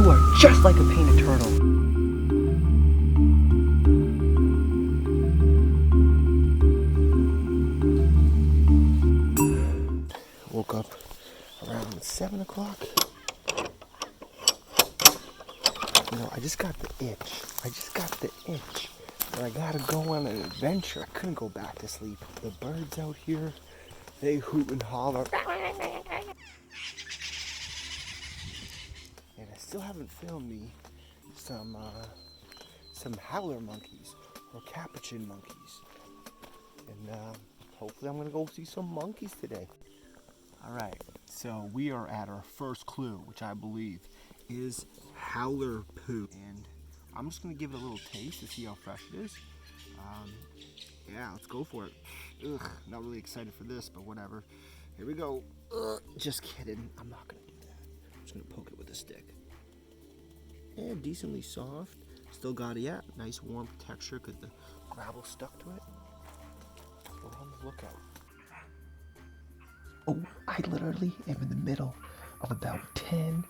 You are just like a painted turtle. Woke up around 7 o'clock. You know, I just got the itch. But I gotta go on an adventure. I couldn't go back to sleep. The birds out here, they hoot and holler. And I still haven't filmed me some howler monkeys or capuchin monkeys. And hopefully I'm gonna go see some monkeys today. All right, so we are at our first clue, which I believe is howler poo. And I'm just gonna give it a little taste to see how fresh it is. Yeah, let's go for it. Ugh, not really excited for this, but whatever. Here we go. Just kidding, I'm not gonna do that. I'm just gonna poke it with a stick. And decently soft. Still got it, yeah, nice warm texture because the gravel stuck to it. We're on the lookout. Oh, I literally am in the middle of about 10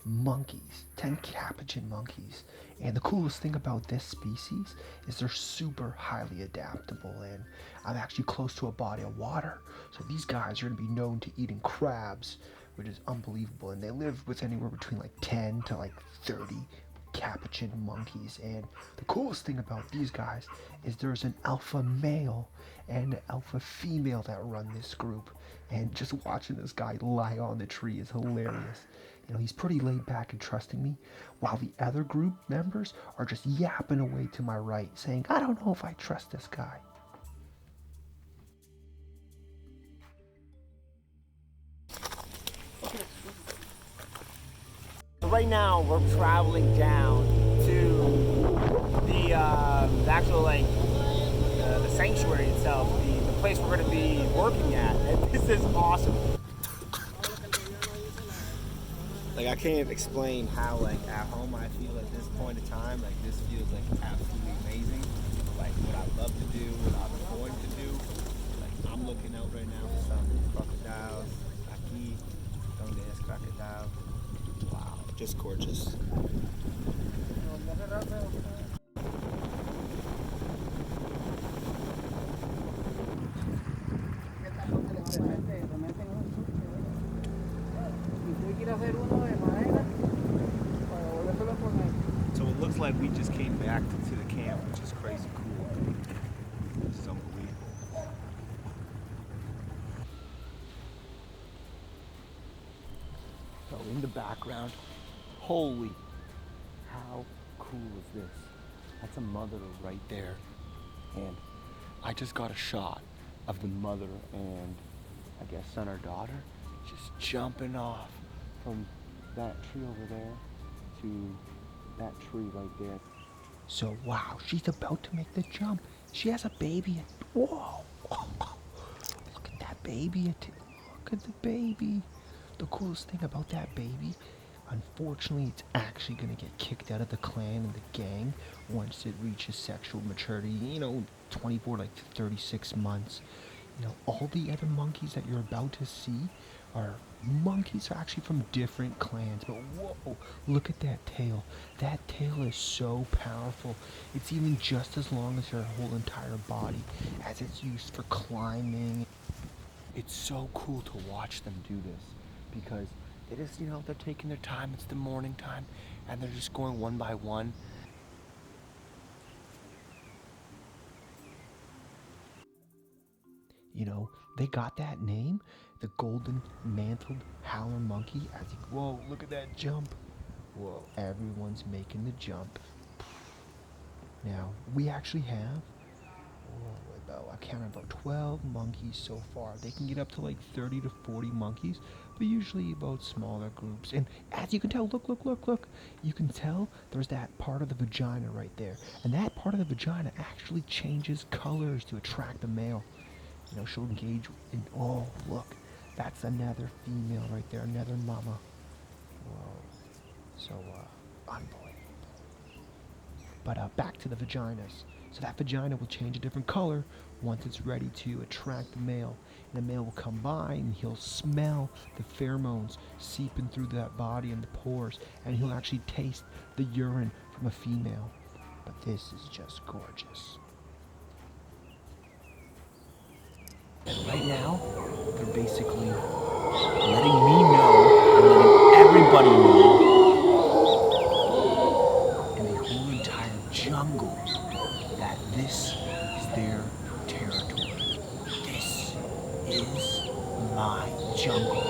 monkeys, 10 capuchin monkeys. And the coolest thing about this species is they're super highly adaptable, and I'm actually close to a body of water. So these guys are gonna be known to eating crabs, which is unbelievable. And they live with anywhere between like 10 to like 30 capuchin monkeys. And the coolest thing about these guys is there's an alpha male and an alpha female that run this group. And just watching this guy lie on the tree is hilarious. You know, he's pretty laid back and trusting me, while the other group members are just yapping away to my right, saying, I don't know if I trust this guy. Right now, we're traveling down to the actual, like, the sanctuary itself, the place we're going to be working at, and this is awesome. Like, I can't explain how, like, at home I feel at this point in time. Like, this feels like absolutely amazing. Like, what I love to do, what I'm going to do. Like, I'm looking out right now for some crocodiles. Aquí, donde es crocodile. Wow, just gorgeous. So it looks like we just came back to the camp, which is crazy cool. This is unbelievable. So in the background, holy, how cool is this? That's a mother right there. And I just got a shot of the mother and I guess son or daughter just jumping off from that tree over there to that tree right there. So wow, she's about to make the jump. She has a baby. Whoa! Look at that baby. Look at the baby. The coolest thing about that baby, unfortunately, it's actually gonna get kicked out of the clan and the gang once it reaches sexual maturity. You know, 24 like 36 months. You know, all the other monkeys that you're about to see are actually from different clans. But whoa, look at that tail. That tail is so powerful. It's even just as long as your whole entire body, as it's used for climbing. It's so cool to watch them do this because it is, you know, they're taking their time. It's the morning time and they're just going one by one. You know, they got that name, the golden mantled howler monkey. As you, whoa, look at that jump. Whoa, everyone's making the jump. Now, we actually have, I counted about 12 monkeys so far. They can get up to like 30 to 40 monkeys, but usually about smaller groups. And as you can tell, look. You can tell there's that part of the vagina right there. And that part of the vagina actually changes colors to attract the male. You know, she'll engage in, oh, look, that's another female right there, another mama. Whoa. So, unbelievable. But back to the vaginas. So that vagina will change a different color once it's ready to attract the male. And the male will come by and he'll smell the pheromones seeping through that body and the pores, and he'll actually taste the urine from a female. But this is just gorgeous. And right now, they're basically letting me know and letting everybody know in the whole entire jungle that this is their territory. This is my jungle.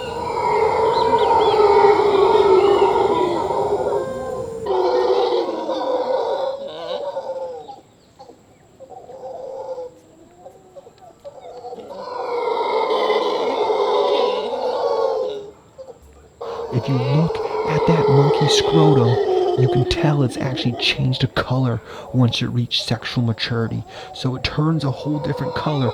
If you look at that monkey scrotum, you can tell it's actually changed a color once it reached sexual maturity. So it turns a whole different color.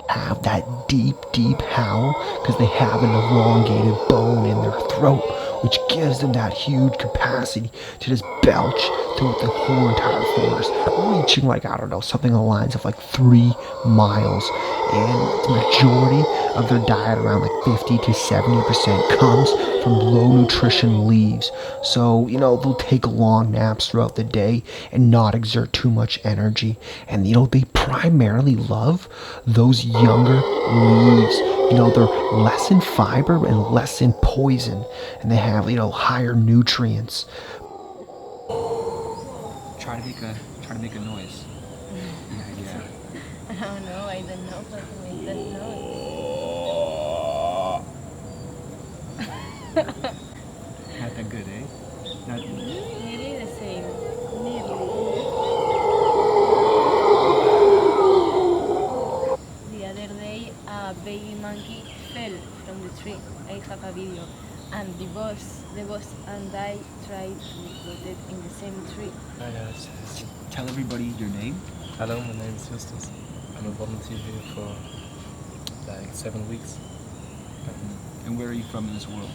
Have that deep howl because they have an elongated bone in their throat, which gives them that huge capacity to just belch throughout the whole entire forest, reaching like, I don't know, something along the lines of like 3 miles. And the majority of their diet, around like 50 to 70%, comes from low nutrition leaves. So, they'll take long naps throughout the day and not exert too much energy. And, they primarily love those younger leaves. They're less in fiber and less in poison. And they have, higher nutrients. Try to make a noise. Yeah. I don't know, I don't know how to make that noise. Not that good, eh? Nearly the same. Nearly. The other day, a baby monkey fell from the tree. I have a video. And the boss and I tried to put it in the same tree. Hi guys. Tell everybody your name. Hello, my name is Justus. I'm a volunteer here for like 7 weeks. And where are you from in this world?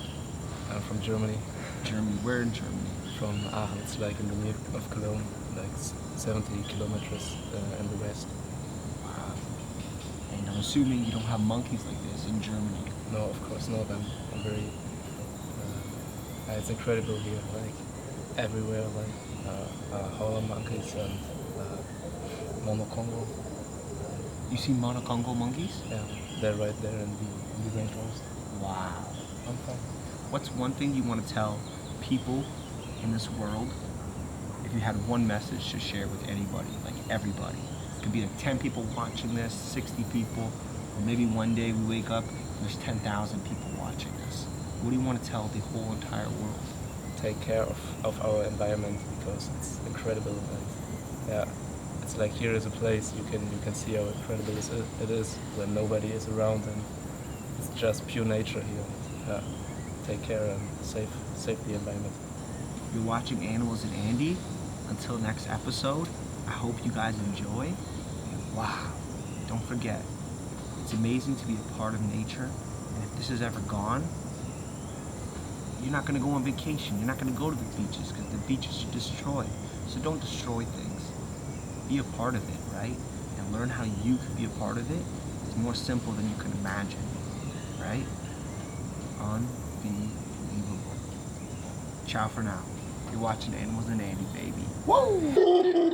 I'm from Germany, Germany. Where in Germany? from Aachen. It's like in the near of Cologne, like 70 kilometers in the west. Wow. And I'm assuming you don't have monkeys like this in Germany. No, of course not. I'm very. It's incredible here, like everywhere, like howler monkeys and monocongo. You see monocongo monkeys? Yeah, they're right there in the rainforest. Wow. I'm fine. What's one thing you want to tell people in this world if you had one message to share with anybody, like everybody? It could be like 10 people watching this, 60 people, or maybe one day we wake up and there's 10,000 people watching this. What do you want to tell the whole entire world? Take care of our environment because it's incredible. And yeah, it's like here is a place you can see how incredible it is when nobody is around and it's just pure nature here. Yeah, take care and save the environment. You're watching Animals and Andy. Until next episode, I hope you guys enjoy. And wow, don't forget, it's amazing to be a part of nature. And if this is ever gone, you're not going to go on vacation. You're not going to go to the beaches because the beaches are destroyed. So don't destroy things. Be a part of it, right? And learn how you can be a part of it. It's more simple than you can imagine, right? Unbelievable. Ciao for now. You're watching Animals and Andy, baby. Woo!